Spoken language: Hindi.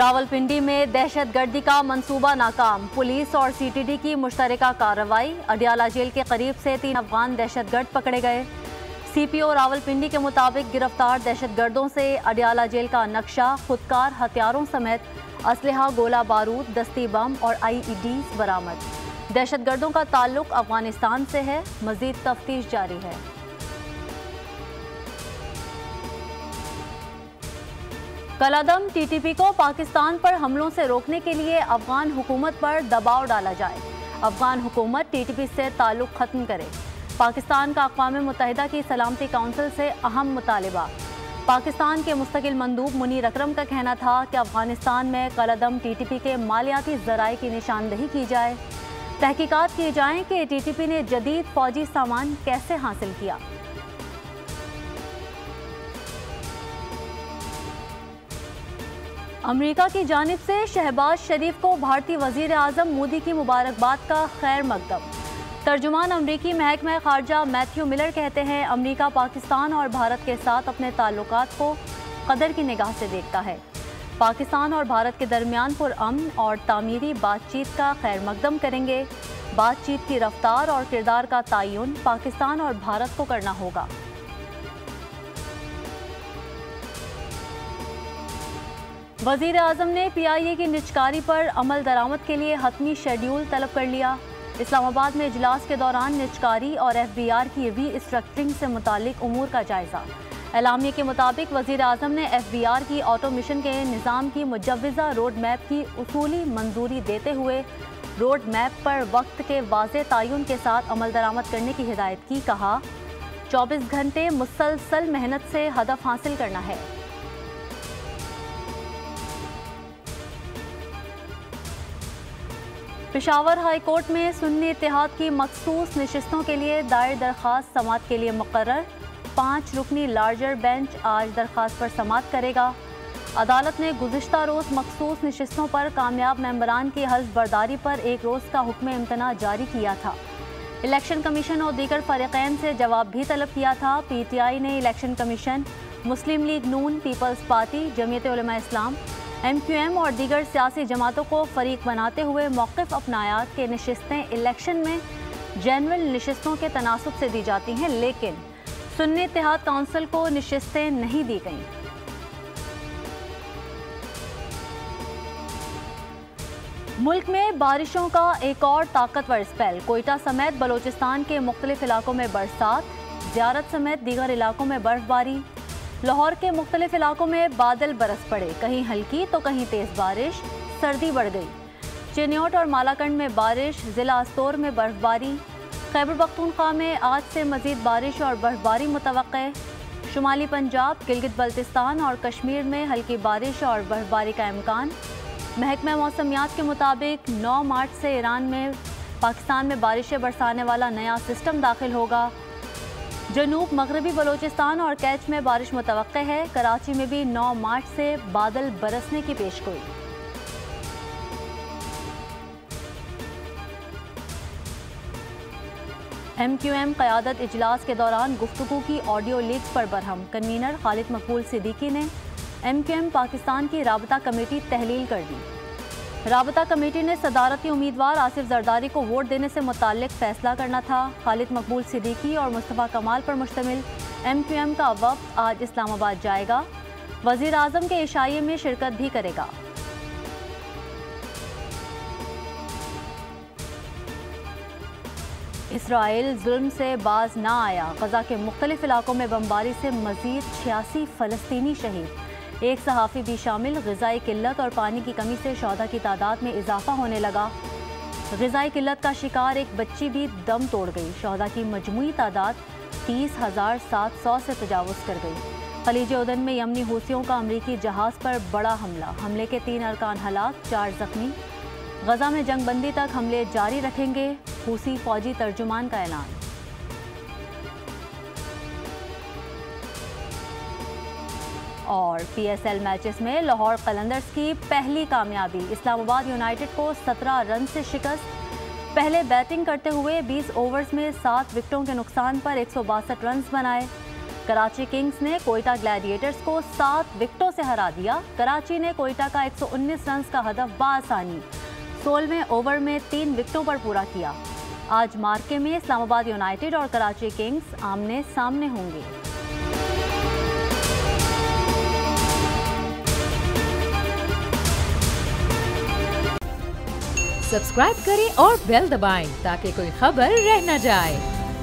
रावलपिंडी में दहशतगर्दी का मंसूबा नाकाम, पुलिस और सीटीडी की मुश्तरका कार्रवाई। अडियाला जेल के करीब से 3 अफगान दहशतगर्द पकड़े गए। सीपीओ रावलपिंडी के मुताबिक गिरफ्तार दहशतगर्दों से अडियाला जेल का नक्शा, खुदकार हथियारों समेत असलहा, गोला बारूद, दस्ती बम और IEDs बरामद। दहशतगर्दों का ताल्लुक अफगानिस्तान से है। मजीद तफ्तीश जारी है। कलादम TTP को पाकिस्तान पर हमलों से रोकने के लिए अफगान हुकूमत पर दबाव डाला जाए। अफगान हुकूमत TTP से ताल्लुक खत्म करे। पाकिस्तान का अक़वाम मुत्तहिदा की सलामती काउंसिल से अहम मुतालिबा। पाकिस्तान के मुस्तकिल मंदूब मुनीर अकरम का कहना था कि अफगानिस्तान में कलादम TTP के मालियाती ज़राए की निशानदही की जाए। तहकीकात की जाए कि TTP ने जदीद फौजी सामान कैसे हासिल किया। अमेरिका की जानिब से शहबाज शरीफ को भारतीय वज़ीर आज़म मोदी की मुबारकबाद का खैर मकदम। तर्जुमान अमरीकी महकमा खारजा मैथ्यू मिलर कहते हैं, अमेरिका पाकिस्तान और भारत के साथ अपने ताल्लुकात को कदर की निगाह से देखता है। पाकिस्तान और भारत के दरमियान पुरअमन और तामीरी बातचीत का खैर मकदम करेंगे। बातचीत की रफ्तार और किरदार का तयन पाकिस्तान और भारत को करना होगा। वज़ीर आज़म ने PIA की निजकारी पर अमल दरामद के लिए हतमी शेड्यूल तलब कर लिया। इस्लामाबाद में इजलास के दौरान निजकारी और FBR की रीस्ट्रक्चरिंग से मुतालिक उमूर का जायजा। एलामिया के मुताबिक वज़ीर आज़म ने FBR की ऑटोमेशन के निज़ाम की मुजव्वज़ा रोड मैप की उसूली मंजूरी देते हुए रोड मैप पर वक्त के वाज़े तयन के साथ अमल दरामद करने की हिदायत की। कहा, 24 घंटे मुसलसल मेहनत से हदफ हासिल करना है। पेशावर हाई कोर्ट में सुन्नी इत्तेहाद की मखसूस नशिस्तों के लिए दायर दरख्वास्त समाअत के लिए मुकर्रर। 5 रुकनी लार्जर बेंच आज दरख्वास्त पर समाअत करेगा। अदालत ने गुज़िश्ता रोज़ मखसूस नशिस्तों पर कामयाब मेंबरान की हल्फ बर्दारी पर 1 रोज़ का हुक्म इम्तना जारी किया था। इलेक्शन कमीशन और दीगर फ़रीक़ैन से जवाब भी तलब किया था। PTI ने इलेक्शन कमीशन, मुस्लिम लीग नून, पीपल्स पार्टी, जमीयत उलमा इस्लाम, MQM और दीगर सियासी जमातों को फरीक बनाते हुए मौक़िफ़ अपनाया कि नशिस्तें इलेक्शन में जनरल नशिस्तों के तनासुब से दी जाती हैं, लेकिन सुन्नी इत्तेहाद काउंसिल को नशिस्तें नहीं दी गईं। मुल्क में बारिशों का एक और ताकतवर स्पेल। कोयटा समेत बलोचिस्तान के मुख्तलिफ इलाकों में बरसात, ज़ियारत समेत दीगर इलाकों में बर्फबारी। लाहौर के मुख्तलिफ इलाकों में बादल बरस पड़े, कहीं हल्की तो कहीं तेज़ बारिश। सर्दी बढ़ गई। चिन्योट और मालाकंड में बारिश, ज़िला अस्तोर में बर्फबारी। खैबर पख्तूनख्वा में आज से मज़ीद बारिश और बर्फबारी मुतवक्के। शुमाली पंजाब, गिलगित बल्तिस्तान और कश्मीर में हल्की बारिश और बर्फबारी का इम्कान। महकमा मौसमियात के मुताबिक 9 मार्च से ईरान में पाकिस्तान में बारिशें बरसाने वाला नया सिस्टम दाखिल होगा। जनूब मगरबी बलोचिस्तान और कैच में बारिश मुतवक्के है। कराची में भी 9 मार्च से बादल बरसने की पेशगोई। MQM क़यादत इजलास के दौरान गुफ्तगू की ऑडियो लीक्स पर बरहम। कन्वीनर खालिद मकबूल सिद्दीकी ने MQM पाकिस्तान की राबता कमेटी तहलील कर दी। राबता कमेटी ने सदारती उम्मीदवार आसिफ जरदारी को वोट देने से मुताल्लिक फैसला करना था। खालिद मकबूल सिद्दीकी और मुस्तफ़ा कमाल पर मुश्तमिल MQM का वफ़द आज इस्लामाबाद जाएगा। वज़ीर आज़म के इशाइये में शिरकत भी करेगा। इसराइल जुल्म से बाज ना आया। गज़ा के मुख्तलिफ इलाकों में बमबारी से मज़ीद 86 फ़लस्तीनी शहीद, एक सहाफ़ी भी शामिल। ग़िज़ाई किल्लत और पानी की कमी से शौदा की तादाद में इजाफा होने लगा। ग़िज़ाई किल्लत का शिकार एक बच्ची भी दम तोड़ गई। शौदा की मजमूई तादाद 30,700 से तजावुज़ कर गई। खलीज उदन में यमनी हूसियों का अमरीकी जहाज़ पर बड़ा हमला। हमले के 3 अरकान हलाक, 4 ज़ख्मी। गज़ा में जंगबंदी तक हमले जारी रखेंगे। हूसी फौजी तर्जुमान का ऐलान। और PSL मैचेस में लाहौर कलंदर्स की पहली कामयाबी। इस्लामाबाद यूनाइटेड को 17 रन से शिकस्त। पहले बैटिंग करते हुए 20 ओवर्स में 7 विकेटों के नुकसान पर 162 रन बनाए। कराची किंग्स ने कोयटा ग्लैडिएटर्स को 7 विकेटों से हरा दिया। कराची ने कोयटा का 119 रन का हदफ बाआसानी 16वें ओवर में 3 विकेटों पर पूरा किया। आज मार्के में इस्लामाबाद यूनाइटेड और कराची किंग्स आमने सामने होंगे। सब्सक्राइब करें और बेल दबाएं ताकि कोई खबर रह न जाए।